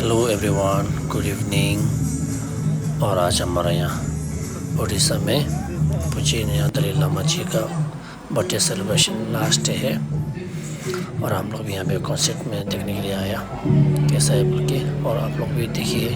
Hello everyone, good evening. और आज हमारा यहाँ उड़ीसा में पूजनीय दलाई लामा जी का बर्थडे सेलिब्रेशन लास्ट डे है और हम लोग भी यहाँ पे कॉन्सर्ट में देखने के लिए आया कैसा है बोल के। और आप लोग भी देखिए।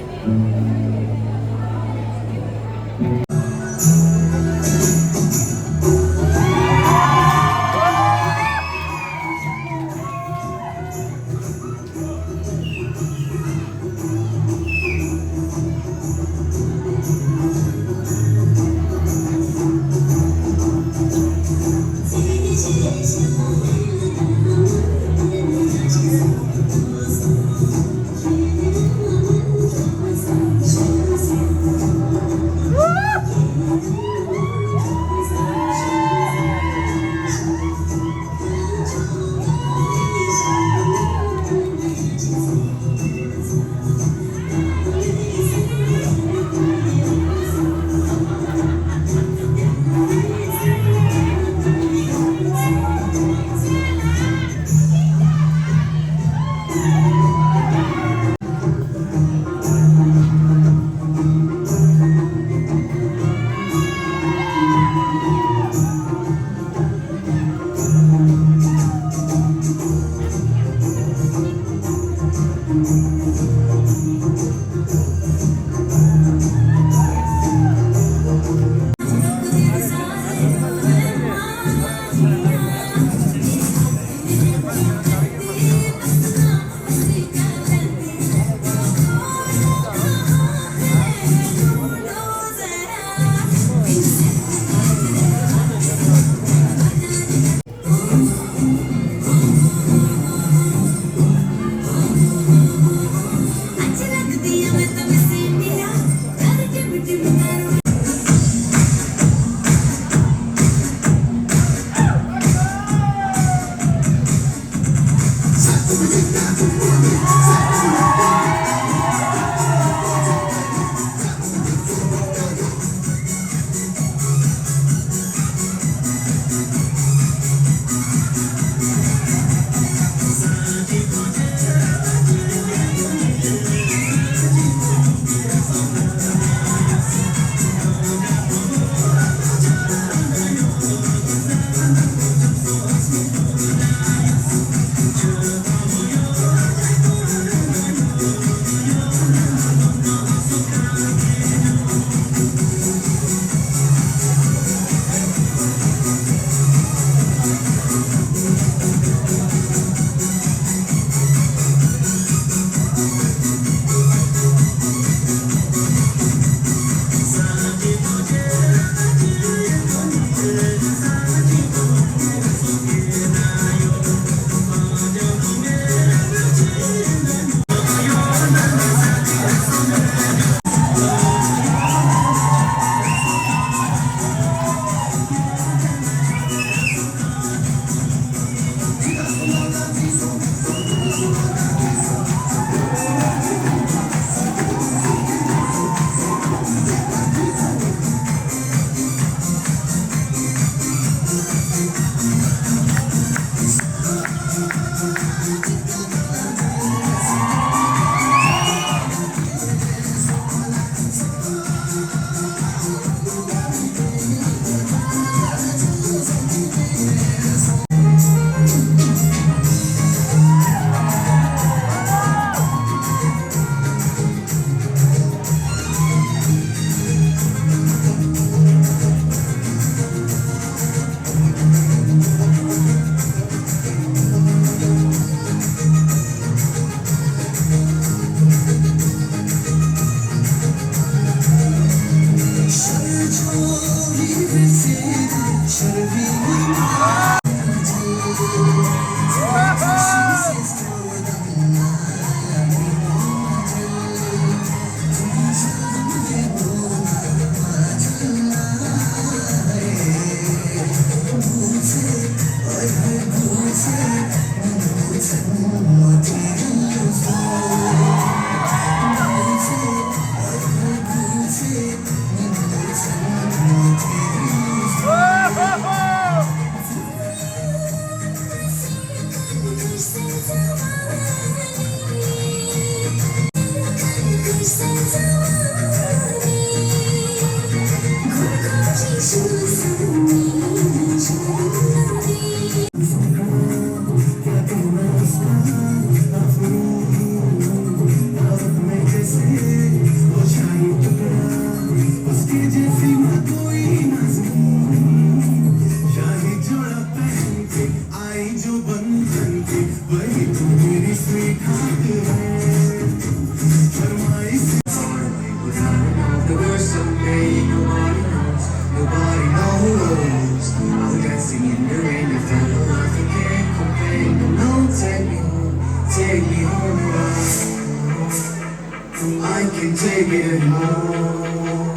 I can take it anymore.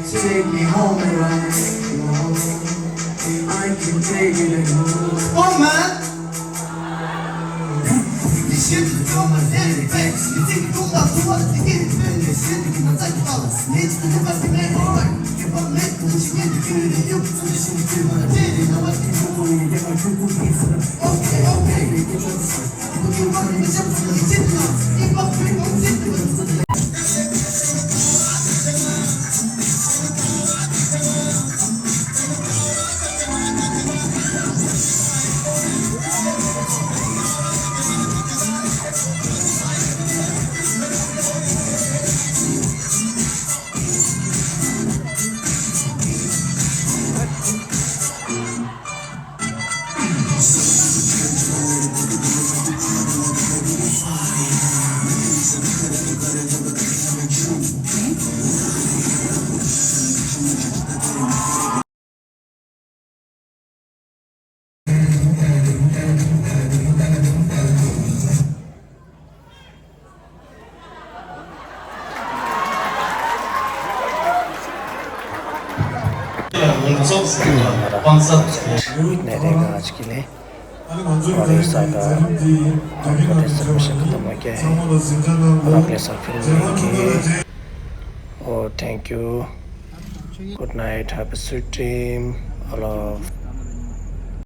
Take me home and right. I can take it anymore. Oh man! You should have thrown my daddy back. You think you got too much to get it, man. You should have given my dollars. Needs to live up in that heart. If I'm late, then you get it in you. So this should be my daddy. Now I can go for you. Get my true pizza. Okay, okay. Look at what I'm jump to the tip. If I'm big on tip. इतने रहेगा आज के लिए और ऐसा का आपका celebration खत्म हो गया है और अगले साल फिर मिलेंगे और thank you good night have a sweet dream all of